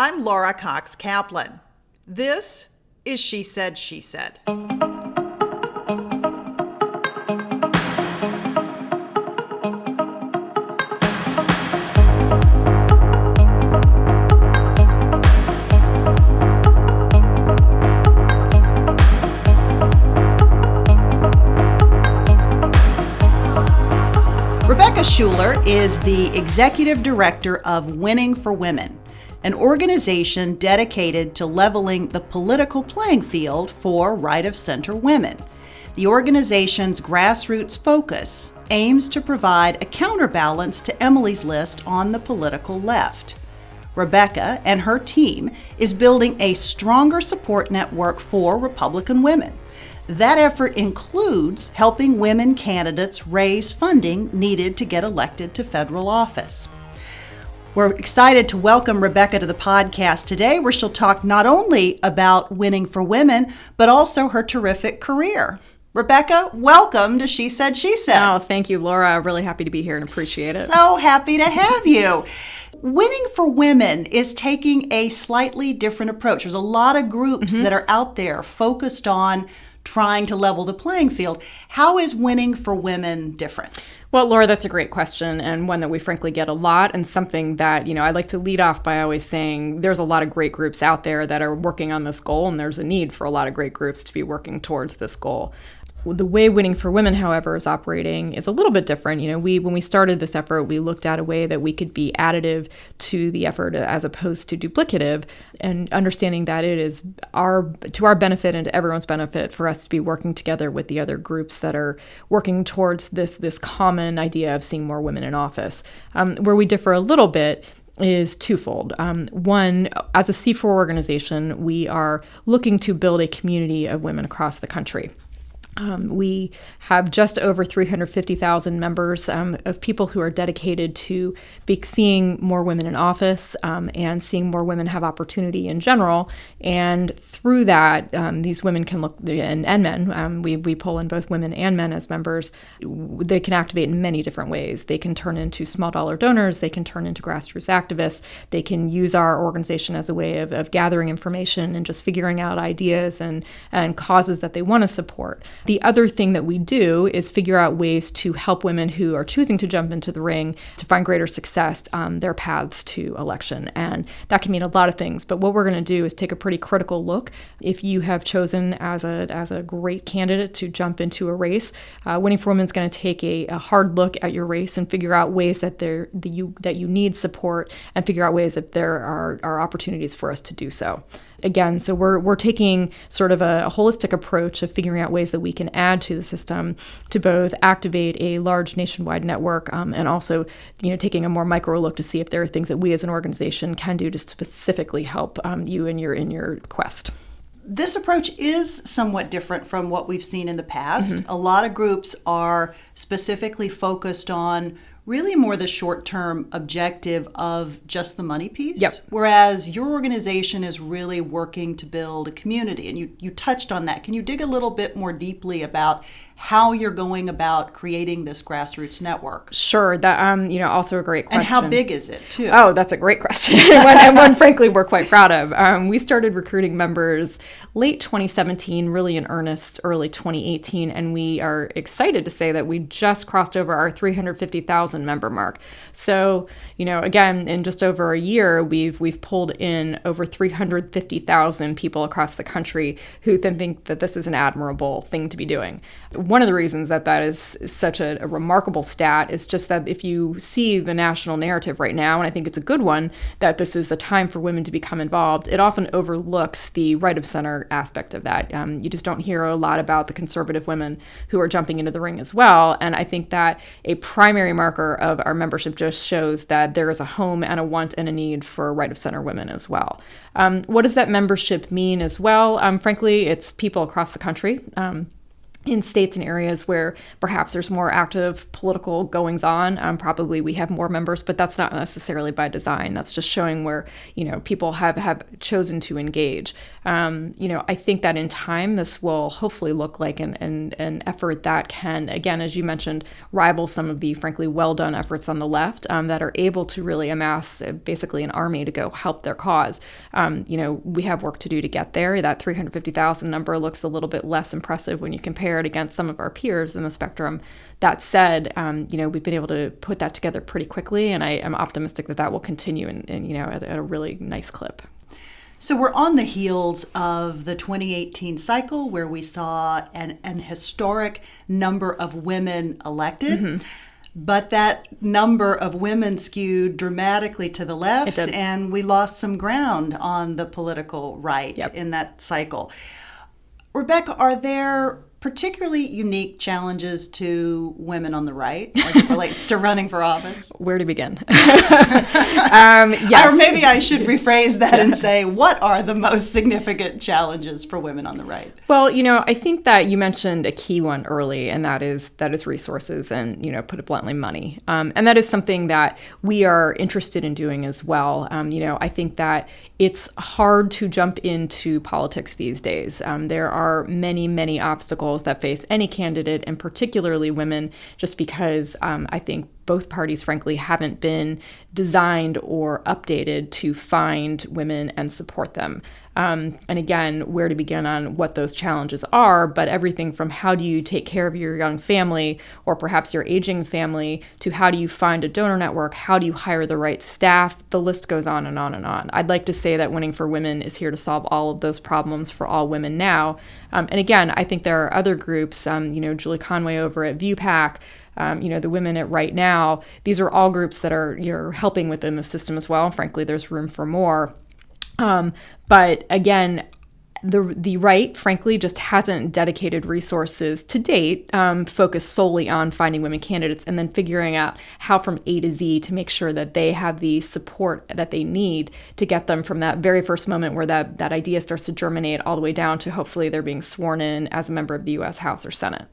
I'm Laura Cox Kaplan. This is She Said, She Said. Schuller is the executive director of Winning for Women, an organization dedicated to leveling the political playing field for right-of-center women. The organization's grassroots focus aims to provide a counterbalance to Emily's list on the political left. Rebecca and her team is building a stronger support network for Republican women. That effort includes helping women candidates raise funding needed to get elected to federal office. We're excited to welcome Rebecca to the podcast today, where she'll talk not only about Winning for Women, but also her terrific career. Rebecca, welcome to She Said, She Said. Oh, thank you, Laura. Really happy to be here and appreciate it. So happy to have you. Winning for Women is taking a slightly different approach. There's a lot of groups that are out there focused on trying to level the playing field. How is Winning for Women different? Well, Laura, that's a great question, and one that we frankly get a lot, and something that, I'd like to lead off by always saying there's a lot of great groups out there that are working on this goal, and there's a need for a lot of great groups to be working towards this goal. The way Winning for Women, however, is operating is a little bit different. When we started this effort, we looked at a way that we could be additive to the effort as opposed to duplicative, and understanding that it is to our benefit and to everyone's benefit for us to be working together with the other groups that are working towards this common idea of seeing more women in office. Where we differ a little bit is twofold. One, as a C4 organization, we are looking to build a community of women across the country. We have just over 350,000 members of people who are dedicated to seeing more women in office and seeing more women have opportunity in general. And through that, these women can look, and men, we pull in both women and men as members. They can activate in many different ways. They can turn into small dollar donors. They can turn into grassroots activists. They can use our organization as a way of gathering information and just figuring out ideas and causes that they want to support. The other thing that we do is figure out ways to help women who are choosing to jump into the ring to find greater success on their paths to election. And that can mean a lot of things. But what we're going to do is take a pretty critical look. If you have chosen as a great candidate to jump into a race, Winning for Women is going to take a hard look at your race and figure out ways that you need support, and figure out ways that there are opportunities for us to do so. Again, so we're taking sort of a holistic approach of figuring out ways that we can add to the system to both activate a large nationwide network and also, taking a more micro look to see if there are things that we as an organization can do to specifically help you in your quest. This approach is somewhat different from what we've seen in the past. A lot of groups are specifically focused on really more the short-term objective of just the money piece, whereas your organization is really working to build a community, and you touched on that. Can you dig a little bit more deeply about how you're going about creating this grassroots network? Sure. That also a great question. And how big is it, too? Oh, that's a great question, and one frankly we're quite proud of. We started recruiting members late 2017, really in earnest, early 2018, and we are excited to say that we just crossed over our 350,000 member mark. So, again, in just over a year, we've pulled in over 350,000 people across the country who think that this is an admirable thing to be doing. One of the reasons that is such a remarkable stat is just that if you see the national narrative right now, and I think it's a good one, that this is a time for women to become involved, it often overlooks the right-of-center aspect of that. You just don't hear a lot about the conservative women who are jumping into the ring as well. And I think that a primary marker of our membership just shows that there is a home and a want and a need for right-of-center women as well. What does that membership mean as well? Frankly, it's people across the country. in states and areas where perhaps there's more active political goings on, probably we have more members, but that's not necessarily by design. That's just showing where, people have chosen to engage. I think that in time, this will hopefully look like an effort that can, again, as you mentioned, rival some of the frankly well-done efforts on the left that are able to really amass basically an army to go help their cause. We have work to do to get there. That 350,000 number looks a little bit less impressive when you compare it against some of our peers in the spectrum. That said, we've been able to put that together pretty quickly, and I am optimistic that will continue at a really nice clip. So we're on the heels of the 2018 cycle where we saw an historic number of women elected. Mm-hmm. But that number of women skewed dramatically to the left, and we lost some ground on the political right in that cycle. Rebecca, are there particularly unique challenges to women on the right as it relates to running for office? Where to begin? Yes. Or maybe I should rephrase that and say, what are the most significant challenges for women on the right? Well, I think that you mentioned a key one early, and that is resources and, put it bluntly, money. And that is something that we are interested in doing as well. I think that it's hard to jump into politics these days. There are many, many obstacles that face any candidate, and particularly women, just because I think both parties, frankly, haven't been designed or updated to find women and support them. And again, where to begin on what those challenges are, but everything from how do you take care of your young family or perhaps your aging family to how do you find a donor network, how do you hire the right staff, the list goes on and on and on. I'd like to say that Winning for Women is here to solve all of those problems for all women now. And again, I think there are other groups, Julie Conway over at ViewPAC, the women at Right Now. These are all groups that are helping within the system as well. Frankly, there's room for more. But again, the right, frankly, just hasn't dedicated resources to date focused solely on finding women candidates and then figuring out how from A to Z to make sure that they have the support that they need to get them from that very first moment where that idea starts to germinate all the way down to hopefully they're being sworn in as a member of the U.S. House or Senate.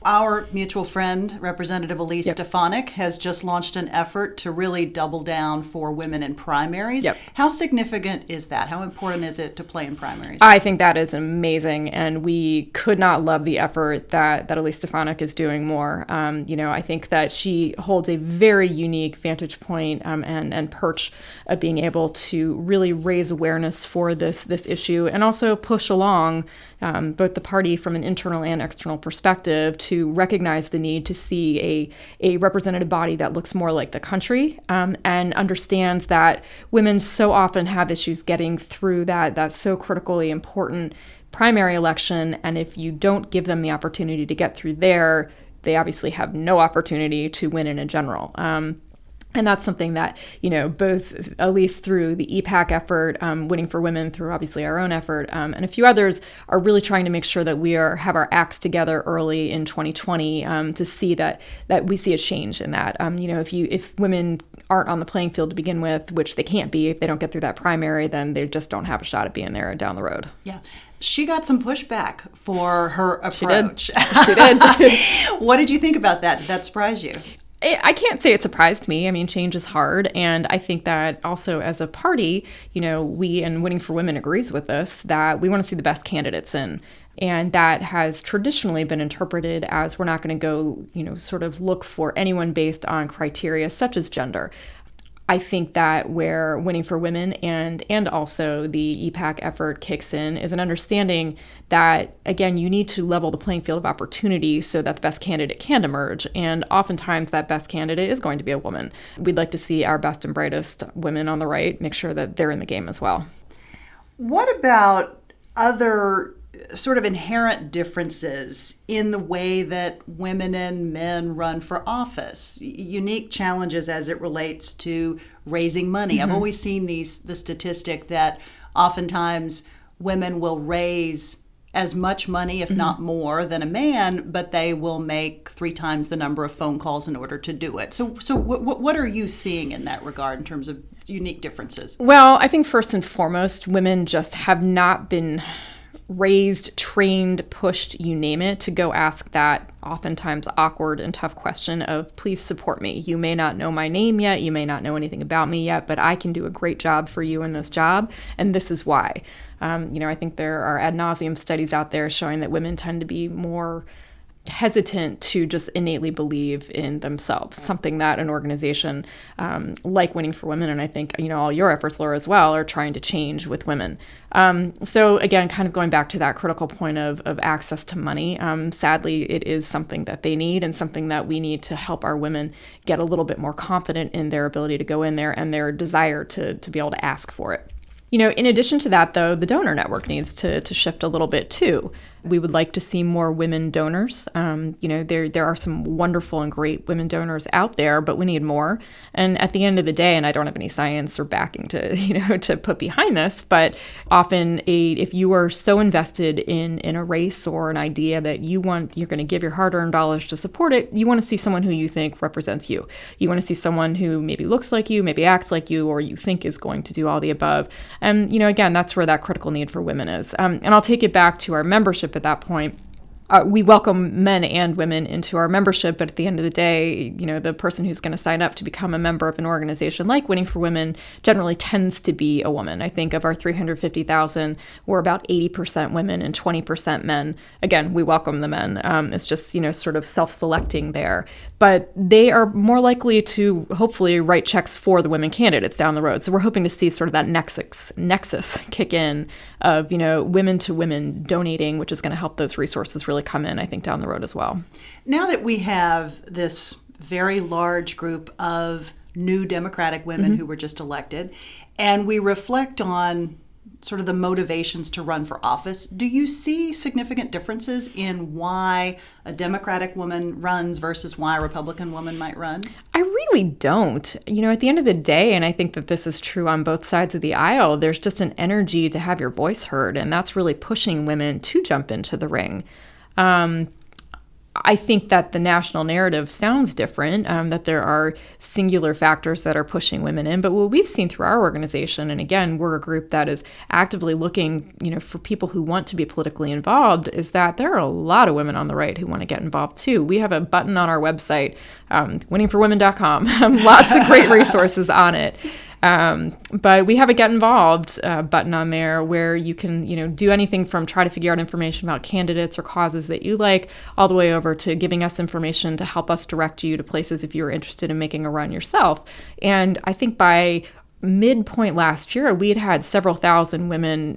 Our mutual friend, Representative Elise Stefanik, has just launched an effort to really double down for women in primaries. Yep. How significant is that? How important is it to play in primaries? I think that is amazing, and we could not love the effort that Elise Stefanik is doing more. I think that she holds a very unique vantage point and perch of being able to really raise awareness for this issue and also push along both the party from an internal and external perspective to recognize the need to see a representative body that looks more like the country and understands that women so often have issues getting through that so critically important primary election. And if you don't give them the opportunity to get through there, they obviously have no opportunity to win in a general. And that's something that, both at least through the EPAC effort, Winning for Women, through obviously our own effort, and a few others are really trying to make sure that we have our acts together early in 2020 to see that we see a change in that. If women aren't on the playing field to begin with, which they can't be if they don't get through that primary, then they just don't have a shot at being there down the road. Yeah. She got some pushback for her approach. She did. What did you think about that? Did that surprise you? I can't say it surprised me. I mean, change is hard. And I think that also as a party, we and Winning for Women agrees with us that we want to see the best candidates in. And that has traditionally been interpreted as we're not going to go, sort of look for anyone based on criteria such as gender. I think that where Winning for Women and also the EPAC effort kicks in is an understanding that, again, you need to level the playing field of opportunity so that the best candidate can emerge. And oftentimes that best candidate is going to be a woman. We'd like to see our best and brightest women on the right make sure that they're in the game as well. What about other sort of inherent differences in the way that women and men run for office, unique challenges as it relates to raising money? Mm-hmm. I've always seen the statistic that oftentimes women will raise as much money, if not more, than a man, but they will make 3 times the number of phone calls in order to do it. So what are you seeing in that regard in terms of unique differences? Well, I think first and foremost, women just have not been raised, trained, pushed, you name it, to go ask that oftentimes awkward and tough question of, please support me. You may not know my name yet, you may not know anything about me yet, but I can do a great job for you in this job, and this is why. I think there are ad nauseum studies out there showing that women tend to be more hesitant to just innately believe in themselves, something that an organization like Winning for Women, and I think all your efforts, Laura, as well, are trying to change with women. So again, kind of going back to that critical point of access to money, sadly, it is something that they need and something that we need to help our women get a little bit more confident in their ability to go in there and their desire to be able to ask for it. In addition to that, though, the donor network needs to shift a little bit too. We would like to see more women donors. There are some wonderful and great women donors out there, but we need more. And at the end of the day, and I don't have any science or backing to put behind this, but often if you are so invested in a race or an idea that you're going to give your hard-earned dollars to support it, you want to see someone who you think represents you. You want to see someone who maybe looks like you, maybe acts like you, or you think is going to do all the above. And, again, that's where that critical need for women is. And I'll take it back to our membership at that point. We welcome men and women into our membership, but at the end of the day, the person who's going to sign up to become a member of an organization like Winning for Women generally tends to be a woman. I think of our 350,000, we're about 80% women and 20% men. Again, we welcome the men. It's just, sort of self-selecting there. But they are more likely to hopefully write checks for the women candidates down the road. So we're hoping to see sort of that nexus kick in of, women to women donating, which is going to help those resources really come in, I think, down the road as well. Now that we have this very large group of new Democratic women who were just elected, and we reflect on sort of the motivations to run for office, do you see significant differences in why a Democratic woman runs versus why a Republican woman might run? I really don't. At the end of the day, and I think that this is true on both sides of the aisle, there's just an energy to have your voice heard, and that's really pushing women to jump into the ring. I think that the national narrative sounds different, that there are singular factors that are pushing women in. But what we've seen through our organization, and again, we're a group that is actively looking, for people who want to be politically involved, is that there are a lot of women on the right who want to get involved too. We have a button on our website, winningforwomen.com, lots of great resources on it. But we have a Get Involved button on there where you can, do anything from try to figure out information about candidates or causes that you like, all the way over to giving us information to help us direct you to places if you're interested in making a run yourself. And I think by midpoint last year, we had several thousand women,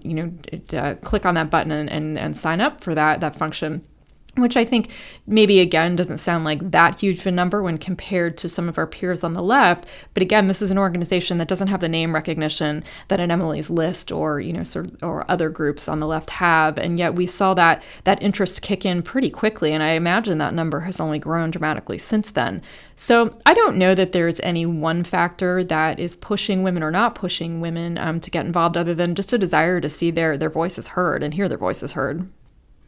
click on that button and sign up for that function, which I think maybe, again, doesn't sound like that huge of a number when compared to some of our peers on the left. But again, this is an organization that doesn't have the name recognition that an Emily's List or, or other groups on the left have. And yet we saw that interest kick in pretty quickly. And I imagine that number has only grown dramatically since then. So I don't know that there's any one factor that is pushing women or not pushing women to get involved, other than just a desire to see their voices heard and hear their voices heard.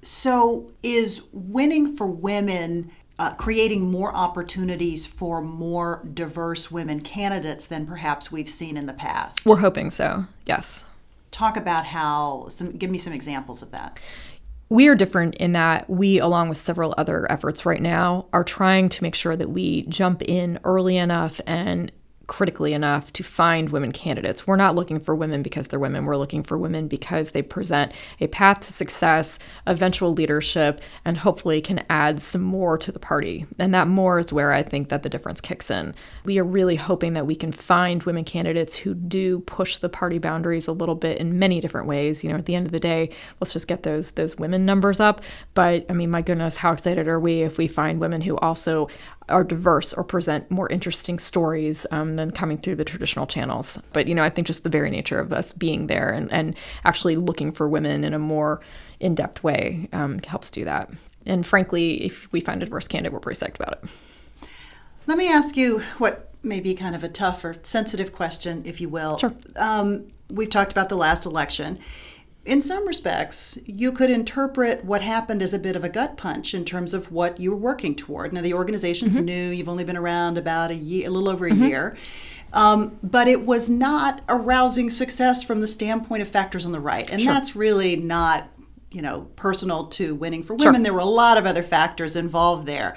So is Winning for Women creating more opportunities for more diverse women candidates than perhaps we've seen in the past? We're hoping so, yes. Talk about give me some examples of that. We are different in that we, along with several other efforts right now, are trying to make sure that we jump in early enough and critically enough to find women candidates. We're not looking for women because they're women. We're looking for women because they present a path to success, eventual leadership, and hopefully can add some more to the party. And that more is where I think that the difference kicks in. We are really hoping that we can find women candidates who do push the party boundaries a little bit in many different ways. At the end of the day, let's just get those women numbers up. But I mean, my goodness, how excited are we if we find women who also are diverse or present more interesting stories than coming through the traditional channels. But, I think just the very nature of us being there and actually looking for women in a more in-depth way helps do that. And frankly, if we find a diverse candidate, we're pretty psyched about it. Let me ask you what may be kind of a tough or sensitive question, if you will. Sure. We've talked about the last election. In some respects, you could interpret what happened as a bit of a gut punch in terms of what you were working toward. Now, the organization's new. You've only been around about a little over a year. But it was not a rousing success from the standpoint of factors on the right. And that's really not, personal to Winning for Women. Sure. There were a lot of other factors involved there.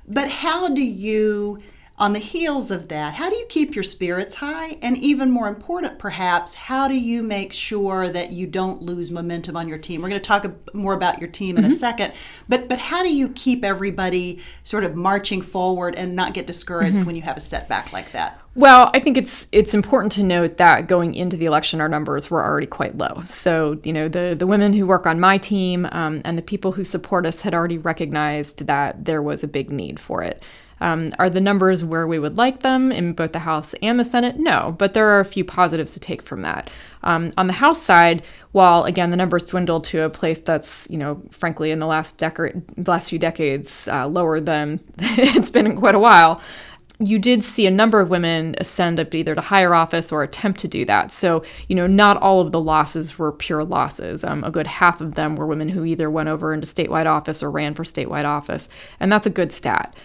But how do you, on the heels of that, how do you keep your spirits high? And even more important, perhaps, how do you make sure that you don't lose momentum on your team? We're going to talk more about your team in a second. But how do you keep everybody sort of marching forward and not get discouraged when you have a setback like that? Well, I think it's important to note that going into the election, our numbers were already quite low. So, the women who work on my team and the people who support us had already recognized that there was a big need for it. Are the numbers where we would like them in both the House and the Senate? No, but there are a few positives to take from that. On the House side, while, again, the numbers dwindled to a place that's, frankly, in the last few decades, lower than it's been in quite a while, you did see a number of women ascend up either to higher office or attempt to do that. So, not all of the losses were pure losses. A good half of them were women who either went over into statewide office or ran for statewide office. And that's a good stat.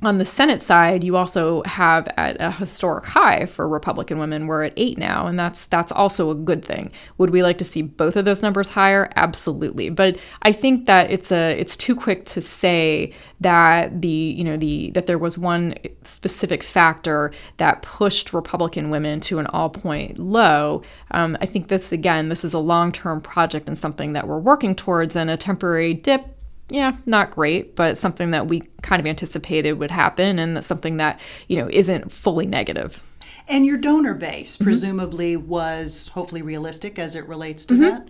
On the Senate side, you also have at a historic high for Republican women. We're at 8 now, and that's also a good thing. Would we like to see both of those numbers higher? Absolutely. But I think that it's too quick to say that that there was one specific factor that pushed Republican women to an all-point low. I think this is a long-term project and something that we're working towards, and a temporary dip, yeah, not great, but something that we kind of anticipated would happen, and that's something that, isn't fully negative. And your donor base presumably was hopefully realistic as it relates to that?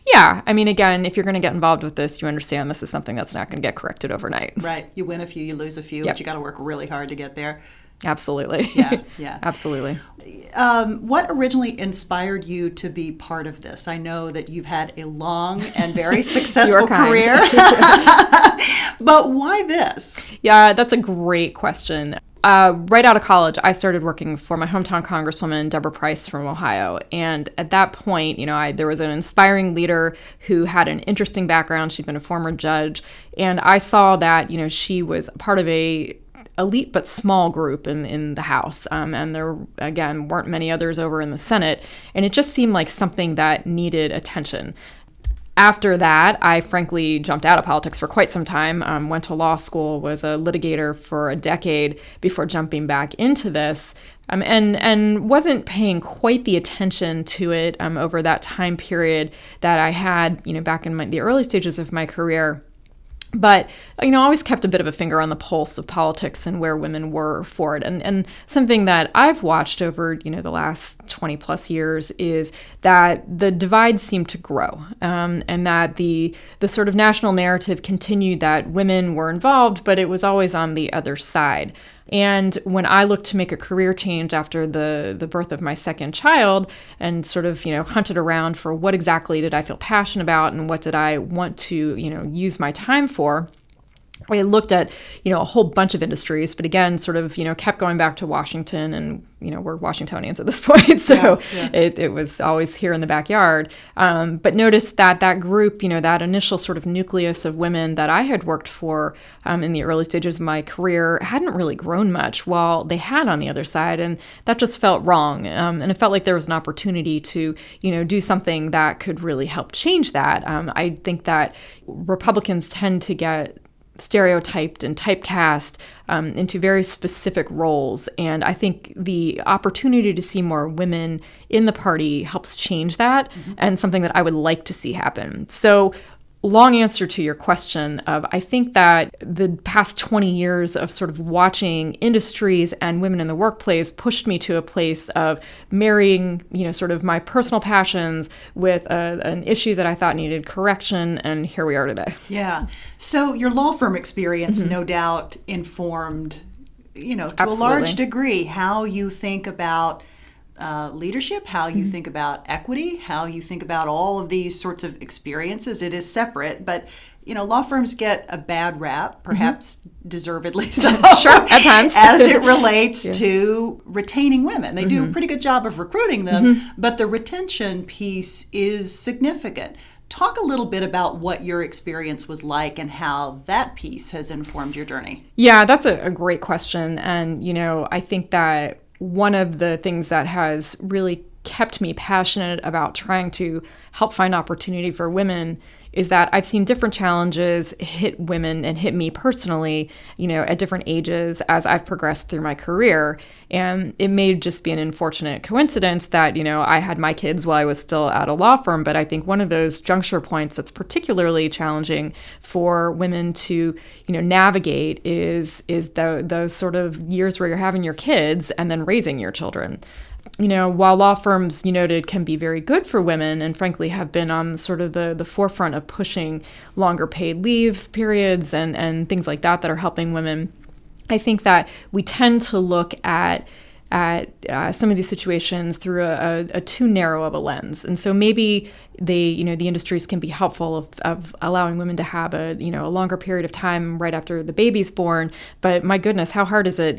Yeah. I mean, again, if you're going to get involved with this, you understand this is something that's not going to get corrected overnight. Right. You win a few, you lose a few, Yep. but you got to work really hard to get there. Absolutely. Yeah. Absolutely. What originally inspired you to be part of this? I know that you've had a long and very successful career, but why this? Yeah, that's a great question. Right out of college, I started working for my hometown Congresswoman, Deborah Price from Ohio. And at that point, there was an inspiring leader who had an interesting background. She'd been a former judge. And I saw that, she was part of a elite but small group in the House. And there, again, weren't many others over in the Senate. And it just seemed like something that needed attention. After that, I frankly jumped out of politics for quite some time, went to law school, was a litigator for a decade before jumping back into this, and wasn't paying quite the attention to it over that time period that I had, back in the early stages of my career. But, always kept a bit of a finger on the pulse of politics and where women were for it. And something that I've watched over, the last 20 plus years is that the divide seemed to grow, and that the sort of national narrative continued that women were involved, but it was always on the other side. And when I looked to make a career change after the birth of my second child and sort of, hunted around for what exactly did I feel passionate about and what did I want to, use my time for, I looked at, a whole bunch of industries, but again, sort of, kept going back to Washington, and, we're Washingtonians at this point. So It was always here in the backyard. But noticed that group, that initial sort of nucleus of women that I had worked for in the early stages of my career hadn't really grown much, while they had on the other side. And that just felt wrong. And it felt like there was an opportunity to, do something that could really help change that. I think that Republicans tend to get stereotyped and typecast into very specific roles. And I think the opportunity to see more women in the party helps change that, and something that I would like to see happen. So, long answer to your question of, I think that the past 20 years of sort of watching industries and women in the workplace pushed me to a place of marrying, sort of my personal passions with an issue that I thought needed correction, and here we are today. Yeah. So your law firm experience no doubt informed, to Absolutely. a large degree, how you think about leadership, how you think about equity, how you think about all of these sorts of experiences. It is separate, but law firms get a bad rap, perhaps deservedly so. Sure, at times. As it relates to retaining women. They do a pretty good job of recruiting them, but the retention piece is significant. Talk a little bit about what your experience was like and how that piece has informed your journey. Yeah, that's a great question. And, I think that one of the things that has really kept me passionate about trying to help find opportunity for women is that I've seen different challenges hit women and hit me personally, at different ages as I've progressed through my career. And it may just be an unfortunate coincidence that, I had my kids while I was still at a law firm. But I think one of those juncture points that's particularly challenging for women to, navigate is those sort of years where you're having your kids and then raising your children. While law firms, you noted, can be very good for women and frankly have been on sort of the forefront of pushing longer paid leave periods and things like that are helping women, I think that we tend to look at some of these situations through a too narrow of a lens. And so maybe the industries can be helpful of allowing women to have a longer period of time right after the baby's born. But my goodness, how hard is it,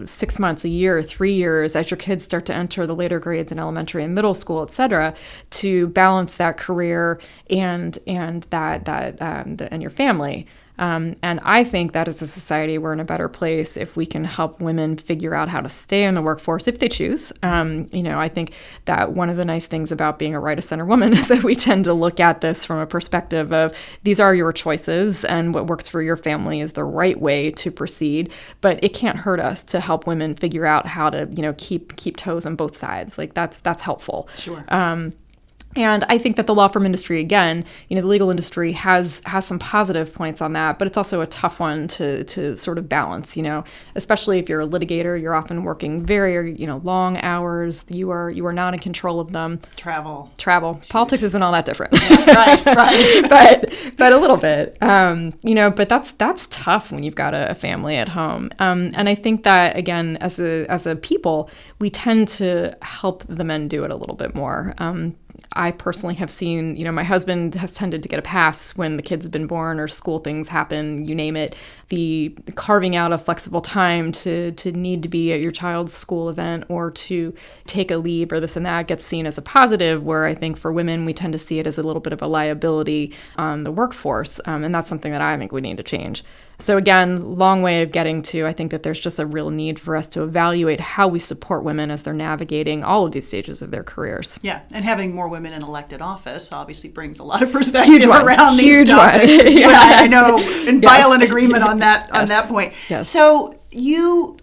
6 months, a year, 3 years, as your kids start to enter the later grades in elementary and middle school, et cetera, to balance that career and your family. And I think that as a society, we're in a better place if we can help women figure out how to stay in the workforce if they choose. I think that one of the nice things about being a right of center woman is that we tend to look at this from a perspective of these are your choices and what works for your family is the right way to proceed. But it can't hurt us to help women figure out how to, keep toes on both sides. Like that's helpful. Sure. And I think that the law firm industry, again, the legal industry has some positive points on that, but it's also a tough one to sort of balance, especially if you're a litigator, you're often working very, long hours. You are not in control of them. Travel. Politics isn't all that different. Yeah, right. but a little bit, but that's tough when you've got a family at home. And I think that, again, as a people, we tend to help the men do it a little bit more. I personally have seen, my husband has tended to get a pass when the kids have been born or school things happen, you name it. The carving out a flexible time to need to be at your child's school event or to take a leave or this and that gets seen as a positive, where I think for women, we tend to see it as a little bit of a liability on the workforce. And that's something that I think we need to change. So again, long way of getting to, I think that there's just a real need for us to evaluate how we support women as they're navigating all of these stages of their careers. Yeah, and having more women in elected office obviously brings a lot of perspective around these topics. Yes. I know, in violent agreement on that point. Yes. So you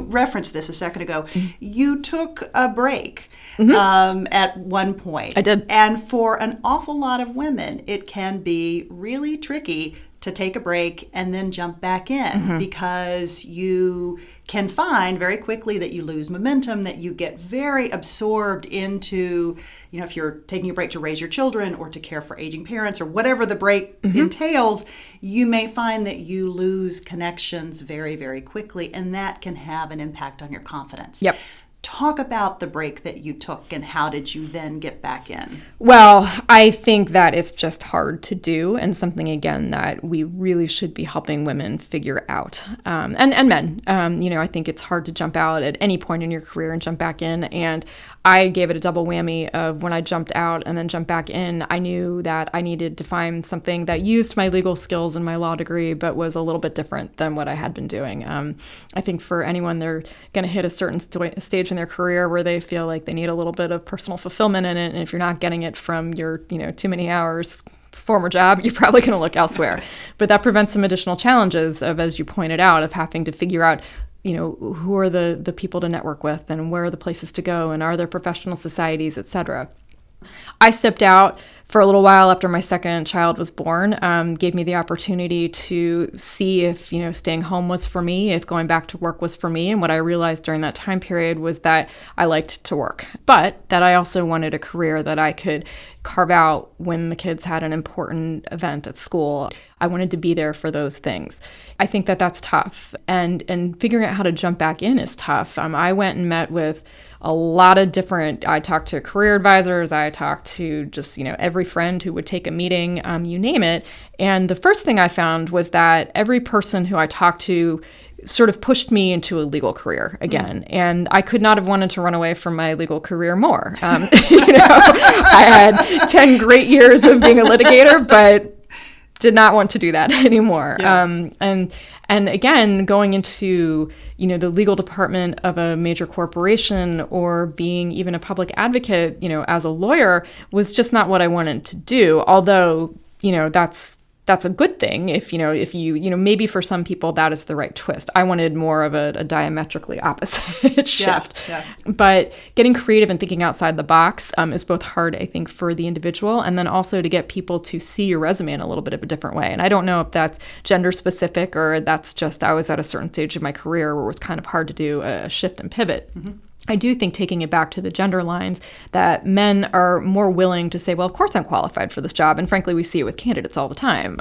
referenced this a second ago, you took a break. At one point. I did. And for an awful lot of women, it can be really tricky to take a break and then jump back in because you can find very quickly that you lose momentum, that you get very absorbed into, if you're taking a break to raise your children or to care for aging parents or whatever the break entails, you may find that you lose connections very, very quickly, and that can have an impact on your confidence. Yep. Talk about the break that you took and how did you then get back in? Well, I think that it's just hard to do and something, again, that we really should be helping women figure out. And men, I think it's hard to jump out at any point in your career and jump back in. And I gave it a double whammy of when I jumped out and then jumped back in, I knew that I needed to find something that used my legal skills and my law degree, but was a little bit different than what I had been doing. I think for anyone, they're going to hit a certain stage in their career where they feel like they need a little bit of personal fulfillment in it. And if you're not getting it from your, too many hours former job, you're probably going to look elsewhere. But that prevents some additional challenges of, as you pointed out, of having to figure out who are the people to network with and where are the places to go and are there professional societies, et cetera. I stepped out for a little while after my second child was born, gave me the opportunity to see if, staying home was for me, if going back to work was for me. And what I realized during that time period was that I liked to work, but that I also wanted a career that I could carve out when the kids had an important event at school. I wanted to be there for those things. I think that that's tough. And figuring out how to jump back in is tough. I went and met with a lot of different, I talked to career advisors, I talked to just, every friend who would take a meeting, you name it. And the first thing I found was that every person who I talked to sort of pushed me into a legal career again. And I could not have wanted to run away from my legal career more. I had 10 great years of being a litigator, but did not want to do that anymore. Yeah. And again, going into, the legal department of a major corporation or being even a public advocate, as a lawyer was just not what I wanted to do. Although, that's a good thing if you maybe for some people that is the right twist. I wanted more of a diametrically opposite shift. Yeah. But getting creative and thinking outside the box is both hard, I think, for the individual, and then also to get people to see your resume in a little bit of a different way. And I don't know if that's gender specific or that's just I was at a certain stage of my career where it was kind of hard to do a shift and pivot. Mm-hmm. I do think, taking it back to the gender lines, that men are more willing to say, well, of course I'm qualified for this job. And frankly, we see it with candidates all the time.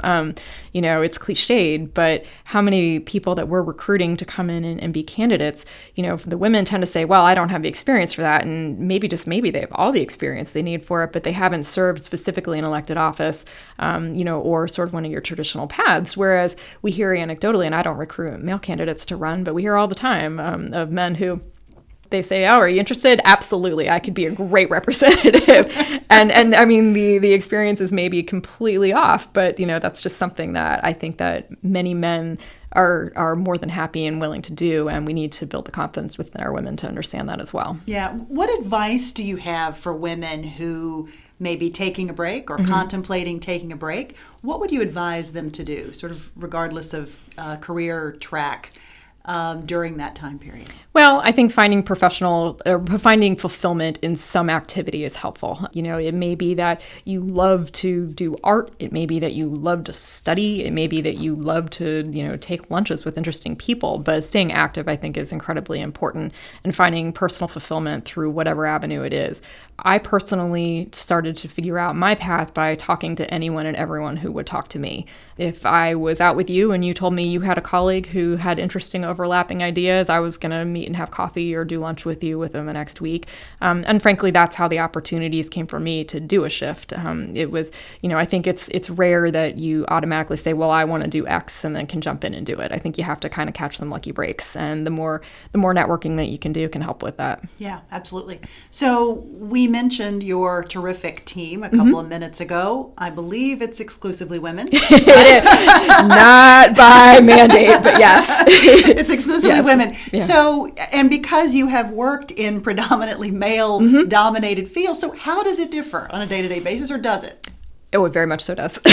It's cliched, but how many people that we're recruiting to come in and be candidates, the women tend to say, well, I don't have the experience for that. And maybe they have all the experience they need for it, but they haven't served specifically in elected office, or sort of one of your traditional paths. Whereas we hear anecdotally, and I don't recruit male candidates to run, but we hear all the time of men who they say, oh, are you interested? Absolutely. I could be a great representative. and I mean, the experience is maybe completely off, but, that's just something that I think that many men are more than happy and willing to do. And we need to build the confidence within our women to understand that as well. Yeah. What advice do you have for women who may be taking a break or contemplating taking a break? What would you advise them to do, sort of regardless of career track? During that time period? Well, I think finding fulfillment in some activity is helpful. It may be that you love to do art. It may be that you love to study. It may be that you love to, take lunches with interesting people. But staying active, I think, is incredibly important, and finding personal fulfillment through whatever avenue it is. I personally started to figure out my path by talking to anyone and everyone who would talk to me. If I was out with you and you told me you had a colleague who had interesting overlapping ideas, I was going to meet and have coffee or do lunch with you within the next week. And frankly, that's how the opportunities came for me to do a shift. It was, I think it's rare that you automatically say, well, I want to do X and then can jump in and do it. I think you have to kind of catch some lucky breaks. And the more networking that you can do can help with that. Yeah, absolutely. So we mentioned your terrific team a couple of minutes ago. I believe it's exclusively women. Not by mandate, but yes. It's exclusively women. Yeah. So, and because you have worked in predominantly male-dominated fields, so how does it differ on a day-to-day basis, or does it? Oh, it very much so does. We're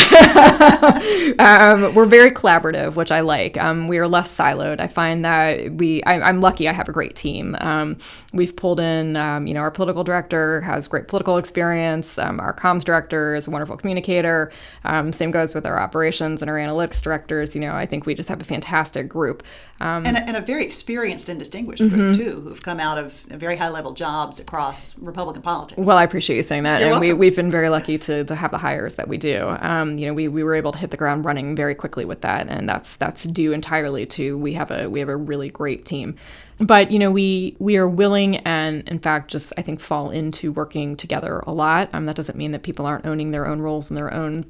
very collaborative, which I like. We are less siloed. I find that I'm lucky I have a great team. We've pulled in, our political director has great political experience. Our comms director is a wonderful communicator. Same goes with our operations and our analytics directors. I think we just have a fantastic group. And a very experienced and distinguished group, too, who've come out of very high-level jobs across Republican politics. Well, I appreciate you saying that. You're and welcome. we've been very lucky to have the hires that we do. We were able to hit the ground running very quickly with that, and that's due entirely to we have a really great team. But we are willing and in fact just I think fall into working together a lot. That doesn't mean that people aren't owning their own roles and their own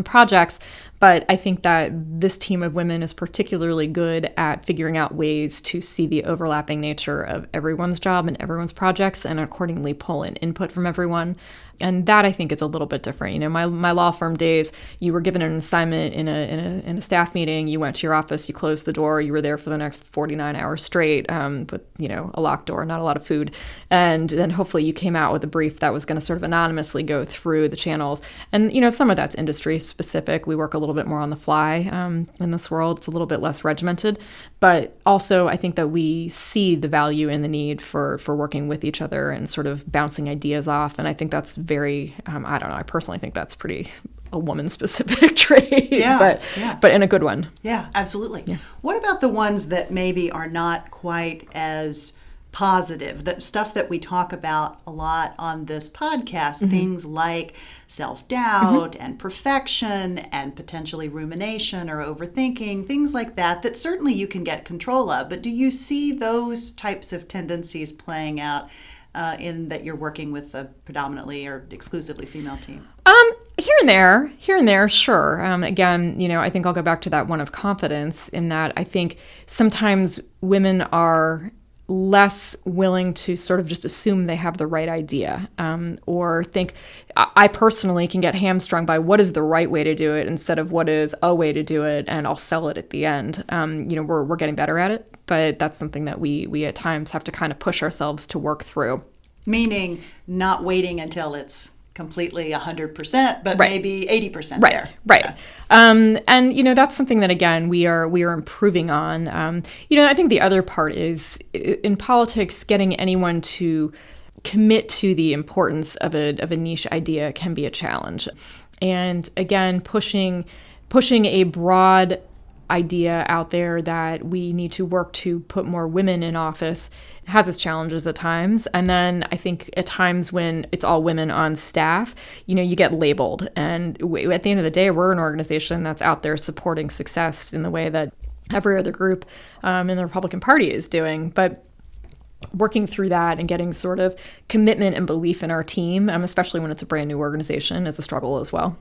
projects, but I think that this team of women is particularly good at figuring out ways to see the overlapping nature of everyone's job and everyone's projects and accordingly pull in input from everyone. And that I think is a little bit different. My law firm days, you were given an assignment in a staff meeting, you went to your office, you closed the door, you were there for the next 49 hours straight with a locked door, not a lot of food, and then hopefully you came out with a brief that was going to sort of anonymously go through the channels. And some of that's industry specific. We work a little bit more on the fly in this world. It's a little bit less regimented, but also I think that we see the value and the need for working with each other and sort of bouncing ideas off. And I think that's very, I don't know, I personally think that's pretty a woman-specific trait, but in a good one. Yeah, absolutely. Yeah. What about the ones that maybe are not quite as positive, that stuff that we talk about a lot on this podcast, things like self-doubt and perfection and potentially rumination or overthinking, things like that certainly you can get control of. But do you see those types of tendencies playing out in that you're working with a predominantly or exclusively female team? Here and there, sure. Again, I think I'll go back to that one of confidence in that I think sometimes women are less willing to sort of just assume they have the right idea, or think, I personally can get hamstrung by what is the right way to do it instead of what is a way to do it, and I'll sell it at the end. We're getting better at it, but that's something that we at times have to kind of push ourselves to work through. Meaning not waiting until it's completely 100%, but Right. maybe 80% Right, there. right. Yeah. And that's something that, again, we are improving on. I think the other part is, in politics, getting anyone to commit to the importance of a niche idea can be a challenge. And again, pushing a broad idea out there that we need to work to put more women in office has its challenges at times. And then I think at times when it's all women on staff, you get labeled. And at the end of the day, we're an organization that's out there supporting success in the way that every other group in the Republican Party is doing. But working through that and getting sort of commitment and belief in our team, especially when it's a brand new organization, is a struggle as well.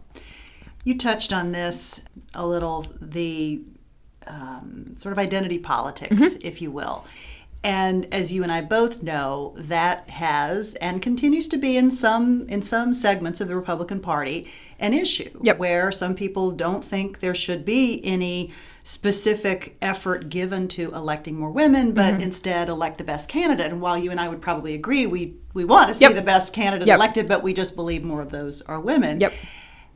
You touched on this a little, the sort of identity politics, if you will. And as you and I both know, that has and continues to be in some segments of the Republican Party an issue. Yep. Where some people don't think there should be any specific effort given to electing more women, but instead elect the best candidate. And while you and I would probably agree, we want to see the best candidate elected, but we just believe more of those are women. Yep.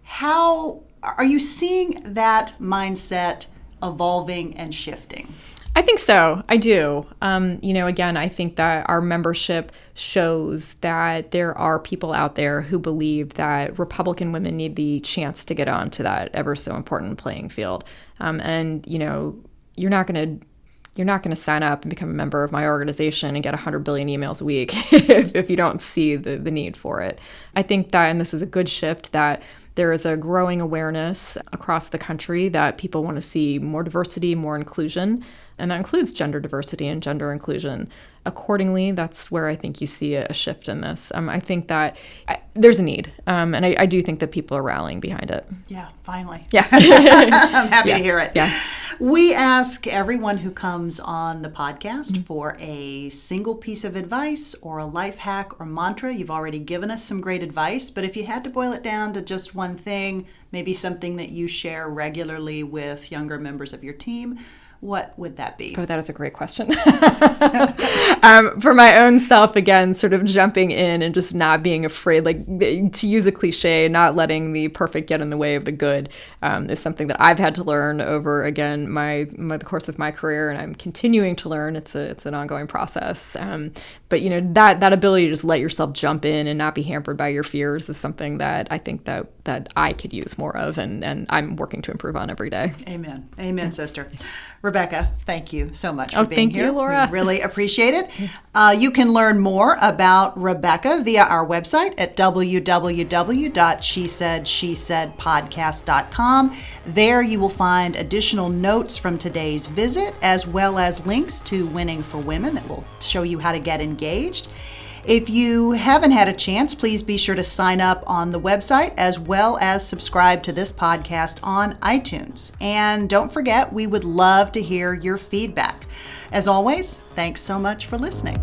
How are you seeing that mindset evolving and shifting? I think so. I do. Again, I think that our membership shows that there are people out there who believe that Republican women need the chance to get onto that ever so important playing field. You're not going to sign up and become a member of my organization and get 100 billion emails a week if you don't see the need for it. I think that, and this is a good shift, that there is a growing awareness across the country that people want to see more diversity, more inclusion, and that includes gender diversity and gender inclusion. Accordingly, that's where I think you see a shift in this. I think that there's a need, and I do think that people are rallying behind it. Yeah, finally. Yeah. I'm happy to hear it. Yeah. We ask everyone who comes on the podcast for a single piece of advice or a life hack or mantra. You've already given us some great advice, but if you had to boil it down to just one thing, maybe something that you share regularly with younger members of your team, what would that be? Oh, that is a great question. For my own self, again, sort of jumping in and just not being afraid, like to use a cliche, not letting the perfect get in the way of the good, is something that I've had to learn over, again, the course of my career, and I'm continuing to learn. It's an ongoing process. But that ability to just let yourself jump in and not be hampered by your fears is something that I think that I could use more of, and I'm working to improve on every day. Amen. Amen, sister. Rebecca, thank you so much for being thank here. You, Laura. We really appreciate it. You can learn more about Rebecca via our website at www.shesaidshesaidpodcast.com. There you will find additional notes from today's visit, as well as links to Winning for Women that will show you how to get engaged. If you haven't had a chance, please be sure to sign up on the website as well as subscribe to this podcast on iTunes. And don't forget, we would love to hear your feedback. As always, thanks so much for listening.